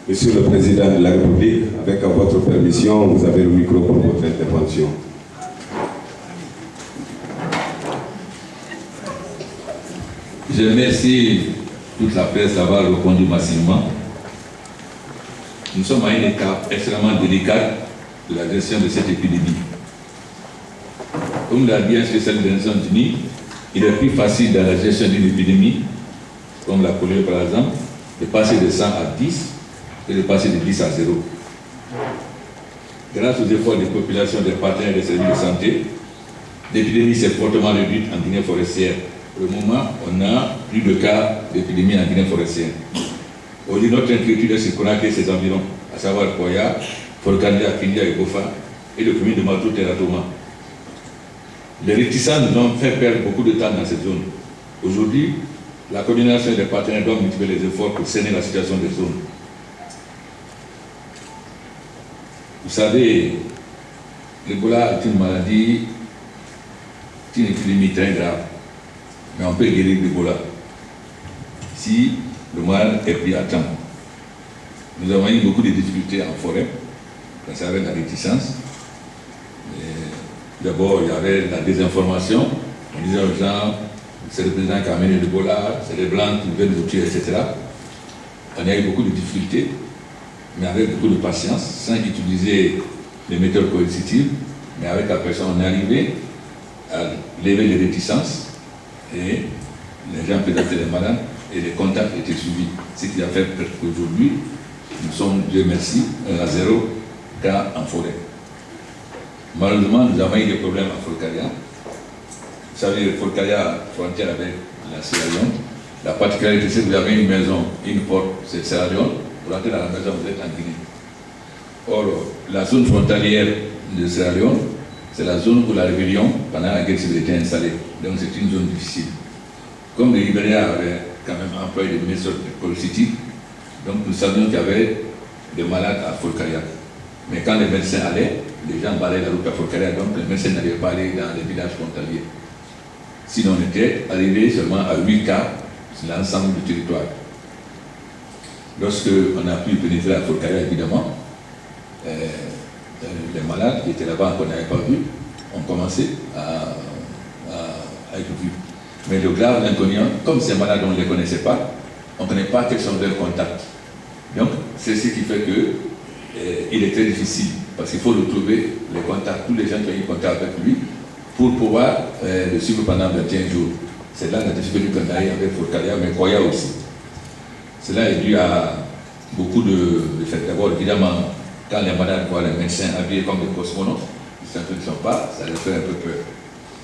Monsieur le Président de la République, avec votre permission, vous avez le micro pour votre intervention. Je remercie toute la presse d'avoir répondu massivement. Nous sommes à une étape extrêmement délicate de la gestion de cette épidémie. Comme l'a dit un spécialiste des Nations Unies, il est plus facile dans la gestion d'une épidémie, comme la polio par exemple, de passer de 100 à 10 que de passer de 10 à 0. Grâce aux efforts des populations, des partenaires des services de santé, l'épidémie s'est fortement réduite en Guinée forestière. Pour le moment, on a plus de cas d'épidémie en Guinée forestière. Aujourd'hui, notre inquiétude est sur Conakry et ses environs, à savoir Koya, Folkandia, Kindia et Bofa, et le premier de Matou Teratoma. Les réticents nous ont fait perdre beaucoup de temps dans cette zone. Aujourd'hui, la coordination des partenaires doit multiplier les efforts pour sainer la situation des zones. Vous savez, l'Ebola est une maladie, c'est une épidémie très grave, mais on peut guérir l'Ebola si le mal est pris à temps. Nous avons eu beaucoup de difficultés en forêt, ça avait la réticence. D'abord, il y avait la désinformation, on disait aux gens, c'est le président qui a amené l'Ebola, c'est les Blancs qui veulent nous tuer, etc. On a eu beaucoup de difficultés, mais avec beaucoup de patience, sans utiliser les méthodes coercitives, mais avec la personne, on est arrivé à lever les réticences et les gens présentaient les malades et les contacts étaient suivis. Ce qui a fait qu'aujourd'hui, nous sommes, Dieu merci, à 0 cas en forêt. Malheureusement, nous avons eu des problèmes à Folkaria. Vous savez, Folkaria frontière avec la Sierra Leone. La particularité, c'est que vous avez une maison, une porte, c'est Sierra Leone. Vous rentrez dans la maison, vous êtes en Guinée. Or, la zone frontalière de Sierra Leone, c'est la zone où la rébellion, pendant la guerre civile, était installée. Donc, c'est une zone difficile. Comme les Libériens avaient quand même employé des méthodes coercitives, donc nous savions qu'il y avait des malades à Folkaria. Mais quand les médecins allaient, les gens balayaient la route à Folkaria, donc les médecins n'allaient pas aller dans les villages frontaliers. Sinon, on était arrivé seulement à 8 cas sur l'ensemble du territoire. Lorsque on a pu pénétrer à Folkaria, évidemment, les malades qui étaient là-bas, qu'on n'avait pas vus, ont commencé à être vus. Mais le grave inconvénient, comme ces malades, on ne les connaissait pas, on ne connaît pas quels sont leurs contacts. Donc, c'est ce qui fait qu'il est très difficile, parce qu'il faut retrouver les contacts, tous les gens qui ont eu contact avec lui, pour pouvoir le suivre pendant 21 jours. C'est là la difficulté qu'on a eu avec Folkaria, mais Koya aussi. Cela est dû à beaucoup de faits. D'abord, évidemment, quand les malades voient les médecins habillés comme des cosmonautes, ils ne sont pas, ça les fait un peu peur.